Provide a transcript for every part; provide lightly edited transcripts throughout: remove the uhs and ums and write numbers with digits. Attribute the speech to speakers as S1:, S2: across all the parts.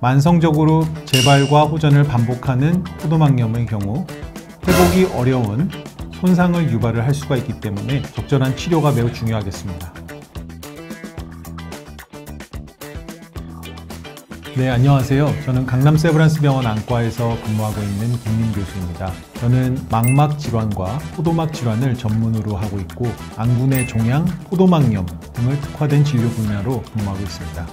S1: 만성적으로 재발과 호전을 반복하는 포도막염의 경우 회복이 어려운 손상을 유발을 할 수가 있기 때문에 적절한 치료가 매우 중요하겠습니다. 네, 안녕하세요. 저는 강남 세브란스병원 안과에서 근무하고 있는 김민 교수입니다. 저는 망막 질환과 포도막 질환을 전문으로 하고 있고 안구내 종양, 포도막염 등을 특화된 진료 분야로 근무하고 있습니다.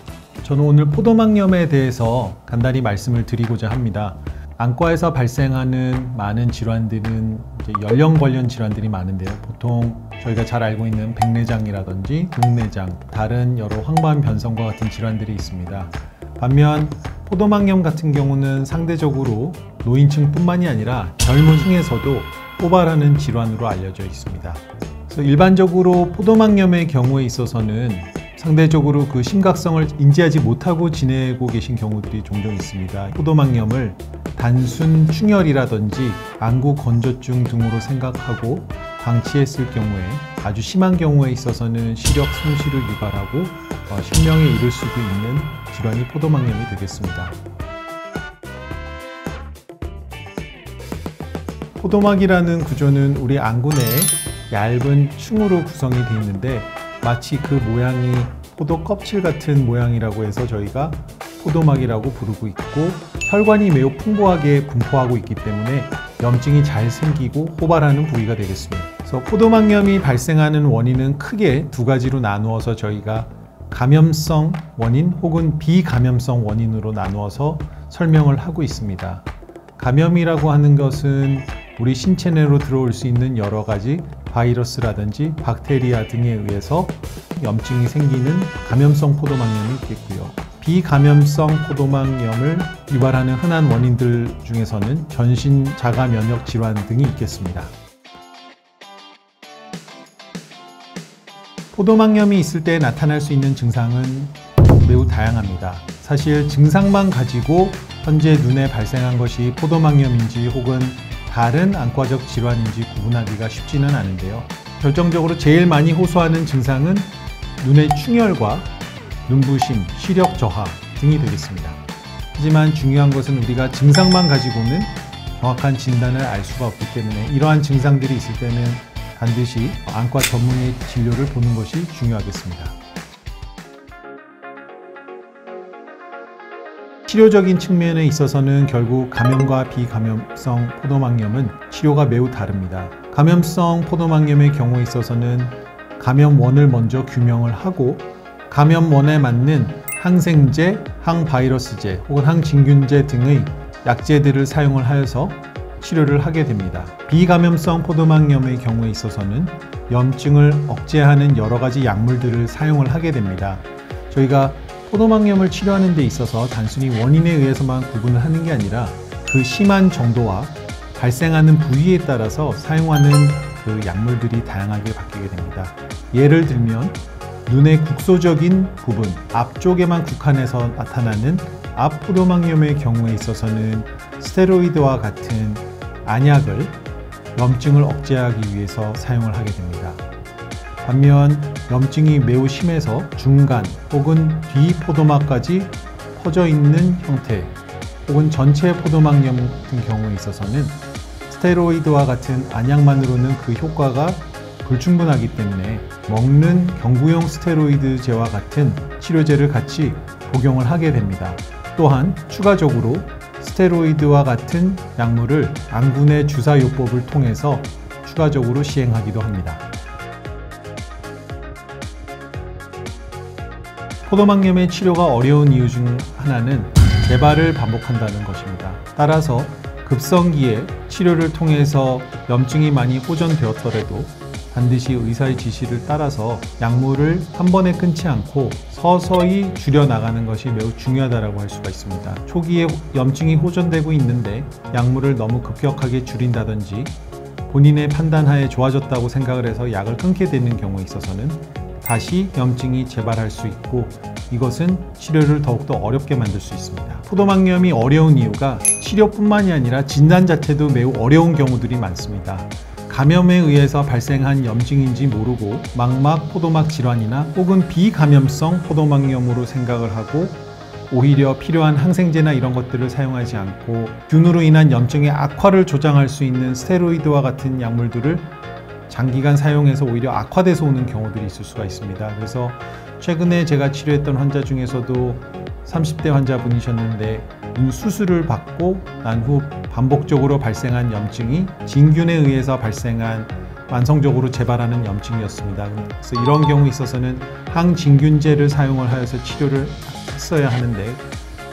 S1: 저는 오늘 포도막염에 대해서 간단히 말씀을 드리고자 합니다. 안과에서 발생하는 많은 질환들은 연령 관련 질환들이 많은데요. 보통 저희가 잘 알고 있는 백내장이라든지 녹내장, 다른 여러 황반 변성과 같은 질환들이 있습니다. 반면 포도막염 같은 경우는 상대적으로 노인층뿐만이 아니라 젊은 층에서도 포발하는 질환으로 알려져 있습니다. 그래서 일반적으로 포도막염의 경우에 있어서는 상대적으로 그 심각성을 인지하지 못하고 지내고 계신 경우들이 종종 있습니다. 포도막염을 단순 충혈이라든지 안구 건조증 등으로 생각하고 방치했을 경우에 아주 심한 경우에 있어서는 시력 손실을 유발하고 실명에 이를 수도 있는 질환이 포도막염이 되겠습니다. 포도막이라는 구조는 우리 안구 내에 얇은 층으로 구성이 되어 있는데 마치 그 모양이 포도 껍질 같은 모양이라고 해서 저희가 포도막이라고 부르고 있고 혈관이 매우 풍부하게 분포하고 있기 때문에 염증이 잘 생기고 호발하는 부위가 되겠습니다. 그래서 포도막염이 발생하는 원인은 크게 두 가지로 나누어서 저희가 감염성 원인 혹은 비감염성 원인으로 나누어서 설명을 하고 있습니다. 감염이라고 하는 것은 우리 신체 내로 들어올 수 있는 여러 가지 바이러스라든지 박테리아 등에 의해서 염증이 생기는 감염성 포도막염이 있겠고요. 비감염성 포도막염을 유발하는 흔한 원인들 중에서는 전신 자가 면역 질환 등이 있겠습니다. 포도막염이 있을 때 나타날 수 있는 증상은 매우 다양합니다. 사실 증상만 가지고 현재 눈에 발생한 것이 포도막염인지 혹은 다른 안과적 질환인지 구분하기가 쉽지는 않은데요. 결정적으로 제일 많이 호소하는 증상은 눈의 충혈과 눈부심, 시력 저하 등이 되겠습니다. 하지만 중요한 것은 우리가 증상만 가지고는 정확한 진단을 알 수가 없기 때문에 이러한 증상들이 있을 때는 반드시 안과 전문의 진료를 보는 것이 중요하겠습니다. 치료적인 측면에 있어서는 결국 감염과 비감염성 포도막염은 치료가 매우 다릅니다. 감염성 포도막염의 경우에 있어서는 감염원을 먼저 규명을 하고 감염원에 맞는 항생제, 항바이러스제 혹은 항진균제 등의 약제들을 사용을 하여서 치료를 하게 됩니다. 비감염성 포도막염의 경우에 있어서는 염증을 억제하는 여러 가지 약물들을 사용을 하게 됩니다. 저희가 포도막염을 치료하는 데 있어서 단순히 원인에 의해서만 구분을 하는 게 아니라 그 심한 정도와 발생하는 부위에 따라서 사용하는 그 약물들이 다양하게 바뀌게 됩니다. 예를 들면 눈의 국소적인 부분, 앞쪽에만 국한해서 나타나는 앞포도막염의 경우에 있어서는 스테로이드와 같은 안약을 염증을 억제하기 위해서 사용을 하게 됩니다. 반면 염증이 매우 심해서 중간 혹은 뒤 포도막까지 퍼져 있는 형태 혹은 전체 포도막염 같은 경우에 있어서는 스테로이드와 같은 안약만으로는 그 효과가 불충분하기 때문에 먹는 경구용 스테로이드제와 같은 치료제를 같이 복용을 하게 됩니다. 또한 추가적으로 스테로이드와 같은 약물을 안구내 주사요법을 통해서 추가적으로 시행하기도 합니다. 포도막염의 치료가 어려운 이유 중 하나는 재발을 반복한다는 것입니다. 따라서 급성기에 치료를 통해서 염증이 많이 호전되었더라도 반드시 의사의 지시를 따라서 약물을 한 번에 끊지 않고 서서히 줄여나가는 것이 매우 중요하다고 할 수가 있습니다. 초기에 염증이 호전되고 있는데 약물을 너무 급격하게 줄인다든지 본인의 판단하에 좋아졌다고 생각을 해서 약을 끊게 되는 경우에 있어서는 다시 염증이 재발할 수 있고 이것은 치료를 더욱더 어렵게 만들 수 있습니다. 포도막염이 어려운 이유가 치료뿐만이 아니라 진단 자체도 매우 어려운 경우들이 많습니다. 감염에 의해서 발생한 염증인지 모르고 망막 포도막 질환이나 혹은 비감염성 포도막염으로 생각을 하고 오히려 필요한 항생제나 이런 것들을 사용하지 않고 균으로 인한 염증의 악화를 조장할 수 있는 스테로이드와 같은 약물들을 장기간 사용해서 오히려 악화돼서 오는 경우들이 있을 수가 있습니다. 그래서 최근에 제가 치료했던 환자 중에서도 30대 환자분이셨는데 눈 수술을 받고 난 후 반복적으로 발생한 염증이 진균에 의해서 발생한 만성적으로 재발하는 염증이었습니다. 그래서 이런 경우에 있어서는 항진균제를 사용을 하여서 치료를 했어야 하는데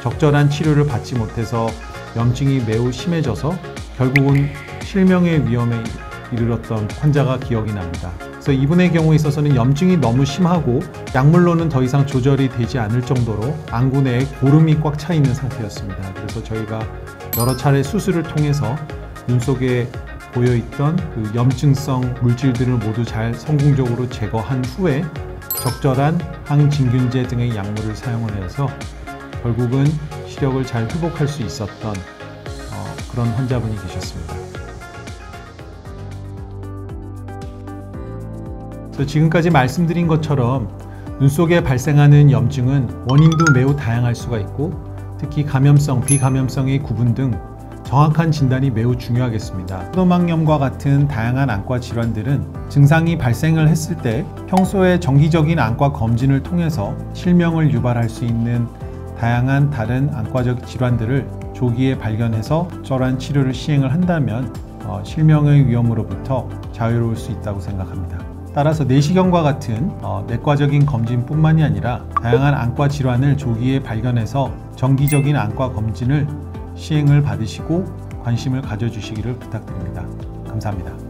S1: 적절한 치료를 받지 못해서 염증이 매우 심해져서 결국은 실명의 위험에 이르렀던 환자가 기억이 납니다. 그래서 이분의 경우에 있어서는 염증이 너무 심하고 약물로는 더 이상 조절이 되지 않을 정도로 안구 내에 고름이 꽉 차 있는 상태였습니다. 그래서 저희가 여러 차례 수술을 통해서 눈 속에 보여있던 그 염증성 물질들을 모두 잘 성공적으로 제거한 후에 적절한 항진균제 등의 약물을 사용을 해서 결국은 시력을 잘 회복할 수 있었던 그런 환자분이 계셨습니다. 그래서 지금까지 말씀드린 것처럼 눈 속에 발생하는 염증은 원인도 매우 다양할 수가 있고 특히 감염성, 비감염성의 구분 등 정확한 진단이 매우 중요하겠습니다. 포도막염과 같은 다양한 안과 질환들은 증상이 발생을 했을 때 평소에 정기적인 안과 검진을 통해서 실명을 유발할 수 있는 다양한 다른 안과적 질환들을 조기에 발견해서 적절한 치료를 시행을 한다면 실명의 위험으로부터 자유로울 수 있다고 생각합니다. 따라서 내시경과 같은 내과적인 검진뿐만이 아니라 다양한 안과 질환을 조기에 발견해서 정기적인 안과 검진을 시행을 받으시고 관심을 가져주시기를 부탁드립니다. 감사합니다.